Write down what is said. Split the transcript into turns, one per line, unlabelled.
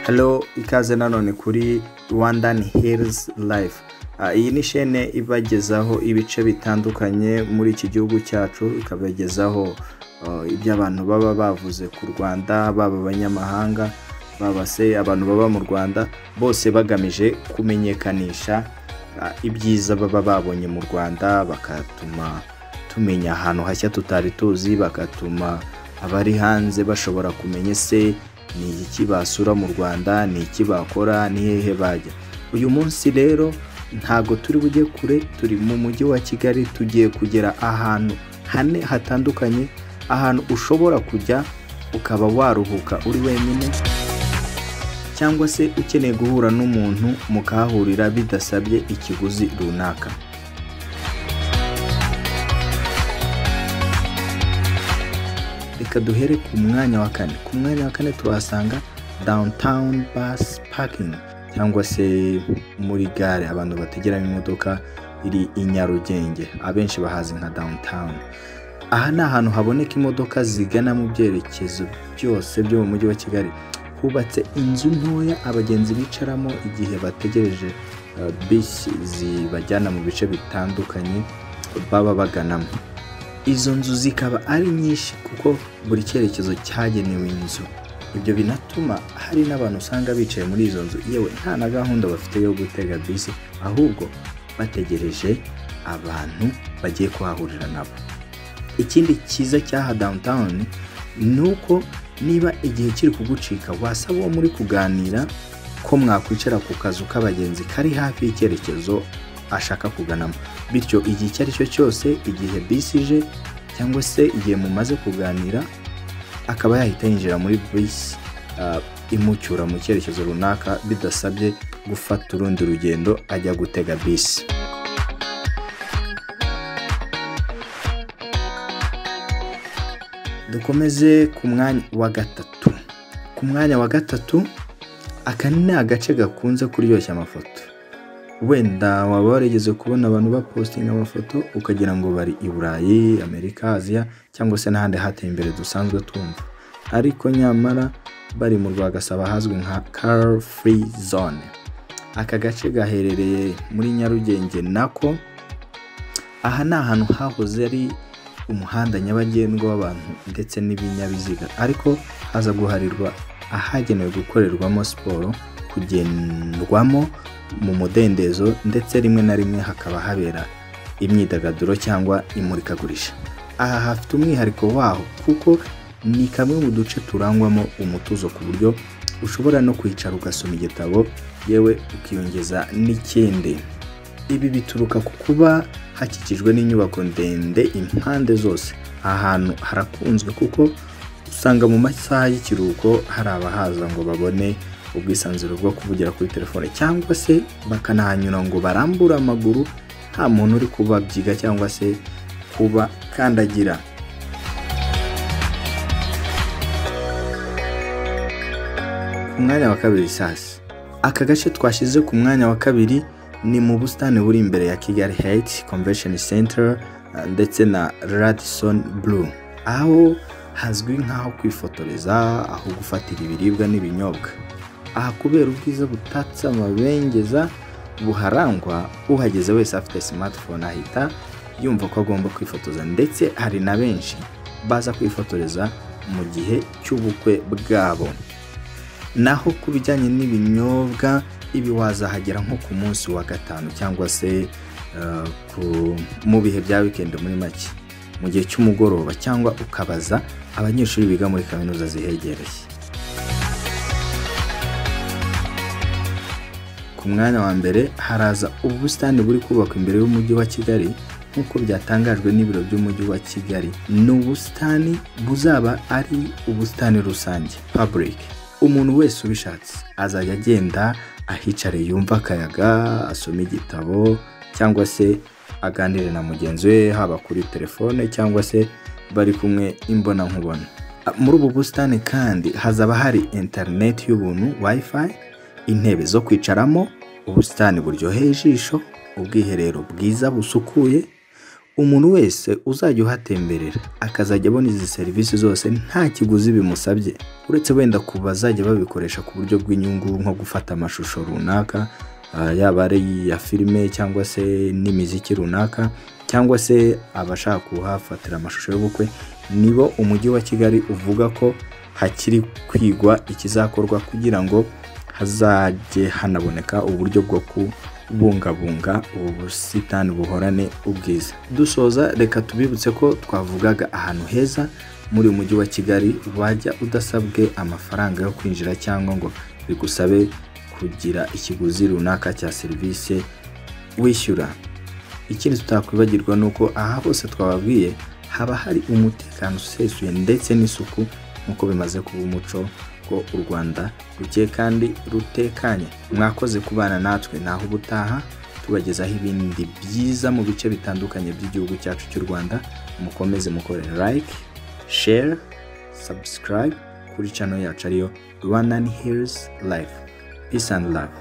Hello, ikaze nanone kuri Rwandan Hills Life. Iyi ni shene ibagezaho ibice bitandukanye muri iki gihugu cyacu, ikabagezaho ibyo abantu baba bavuze ku Rwanda, baba abanyamahanga, baba se abantu baba mu Rwanda, bose bagamije kumenyekanisha ibyiza baba babonye mu Rwanda, bakatuma tumenya ahantu hashya tutari tuzi, bakatuma abari hanze bashobora kumenya se ni iki basura mu Rwanda, ni iki bakora, ni hehe bajya. Uyu munsi rero ntago turi bujye kure, turi mu mujyi wa Kigali, tugiye kugera ahantu hane hatandukanye, ahantu ushobora kujya ukaba waruhuka uri wenyine, cyangwa se ukeneye guhura n'umuntu mukahurira bidasabye ikiguzi runaka. Reka duhere ku mwanya wa kane. Ku mwanya wa kane tuhasanga downtown bus parking, cyangwa se muri gare abantu bategeramo imodoka iri i Nyarugenge, abenshi bahazi nka downtown. Aha ni ahantu haboneka imodoka zigana mu byerekezo byose byo mu mujyi wa Kigali. Hubatse inzu ntoya abagenzi bicaramo igihe bategereje bisi zibajyana mu bice bitandukanye baba baganamo. Izo nzu zikaba ari nyinshi kuko buri cyerekezo cyagenewe inzu. Ibyo binatuma hari n'abantu usanga bicaye muri izo nzu yewe nta na gahunda bafite yo gutega bisi, ahubwo bategereje abantu bagiye kuhahurira nabo. Ikindi cyiza cyaha downtown nuko niba igihe kiri kugucika wasaba uwo muri kuganira ko mwakwicara ku kazu k'abagenzi kari hafi y'icyerekezo ashaka kuganamo. Bityo igihe icyo ari cyo cyose, igihe bisi ije cyangwa se igihe mumaze kuganira, akaba yahita yinjira muri bisi imucyura mu cyerekezo runaka bidasabye gufata urundi rugendo ajya gutega bisi. Dukomeze ku mwanya wa gatatu. Ku mwanya wa gatatu, aka ni agace gakunze kuryoshya amafoto. Wenda waba warigeze kubona abantu bapostinga amafoto ukagira ngo bari i Burayi, Amerika, Aziya cyangwa se n'ahandi hateye imbere dusanzwe twumva, ariko nyamara bari mu Rwagasaba hazwi nka Car Free Zone. Aka gace gaherereye muri Nyarugenge nako. Aha ni ahantu hahoze ari umuhanda nyabagendwa w'abantu ndetse n'ibinyabiziga, ariko haza guharirwa ahagenewe gukorerwamo siporo, kugendwamo mu mudendezo, ndetse rimwe na rimwe hakaba habera imyidagaduro cyangwa imurikagurisha. Aha hafite umwihariko waho kuko ni kamwe mu duce turangwamo umutuzo ku buryo ushobora no kwicara ugasoma igitabo yewe ukiyongeza n'ikindi. Ibi bituruka ku kuba hakikijwe n'inyubako ndende impande zose. Ahantu harakunzwe kuko usanga mu masaha y'ikiruhuko hari abahaza ngo babone ubwisanzure bwo kuvugira kuri telefone, cyangwa se bakanahanyura ngo barambure amaguru nta muntu uri kubabyiga cyangwa se kuba kandagira. Ku mwanya wa kabiri sasa, aka gace twashyize ku mwanya wa kabiri ni mu busitani buri imbere ya Kigali Heights Convention Center ndetse na Radisson Blu. Aho hazwi nk'aho kwifotoreza, aho gufatira ibiribwa n'ibinyobwa. Aha kubera ubwiza butatse amabengeza buharangwa, uhageze wese afite smartphone ahita yumva ko agomba kwifotoza, ndetse hari na benshi baza kwifotoreza mu gihe cy'ubukwe bwabo. Naho ku bijyanye n'ibinyobwa, ibi wazahagera nko ku munsi wa gatanu cyangwa se mu bihe bya weekend muri make, mu gihe cy'umugoroba, cyangwa ukabaza abanyeshuri biga muri kaminuza zihegereye. Ku mwanya wa mbere haraza ubusitani buri kubakwa imbere y'umujyi wa Kigali nk'uko byatangajwe n'ibiro by'umujyi wa Kigali. Ni ubusitani buzaba ari ubusitani rusange, public. Umuntu wese ubishatse azajya agenda ahicare yumva akayaga, asoma igitabo cyangwa se aganire na mugenzi we, haba kuri telefone cyangwa se bari kumwe imbona nkubona. Muri ubu busitani kandi hazaba hari internet y'ubuntu, wifi, intebe zo kwicaramo, ubusitani buryoheye ijisho, ubwiherero bwiza busukuye, umuntu wese uzajya uhatemberera akazajya abona izi serivisi zose nta kiguzi bimusabye, uretse wenda ku bazajya babikoresha ku buryo bw'inyungu nko gufata amashusho runaka, yaba ari ya filime cyangwa se n'imiziki runaka, cyangwa se abashaka kuhafatira amashusho y'ubukwe, nibo umujyi wa Kigali uvuga ko hakiri kwigwa ikizakorwa kugira ngo hazajye hanaboneka uburyo bwo kubungabunga ubu busitani buhorane ubwiza. Dusoza reka tubibutse ko twavugaga ahantu heza muri umujyi wa Kigali wajya udasabwe amafaranga yo kwinjira cyangwa ngo bigusabe kugira ikiguzi runaka cya serivisi wishyura. Ikindi tutakwibagirwa nuko aha hose twababwiye haba hari umutekano usesuye ndetse n'isuku nkuko bimaze kuba umuco ko u Rwanda ruke kandi rutekanye. Mwakoze kubana natwe, naho ubutaha tubagezaho ibindi byiza mu bice bitandukanye by'igihugu cyacu cy'u Rwanda. Mukomeze mukore like, share, subscribe kuri channel yacu ariyo Rwandan Hills Life. Peace and love.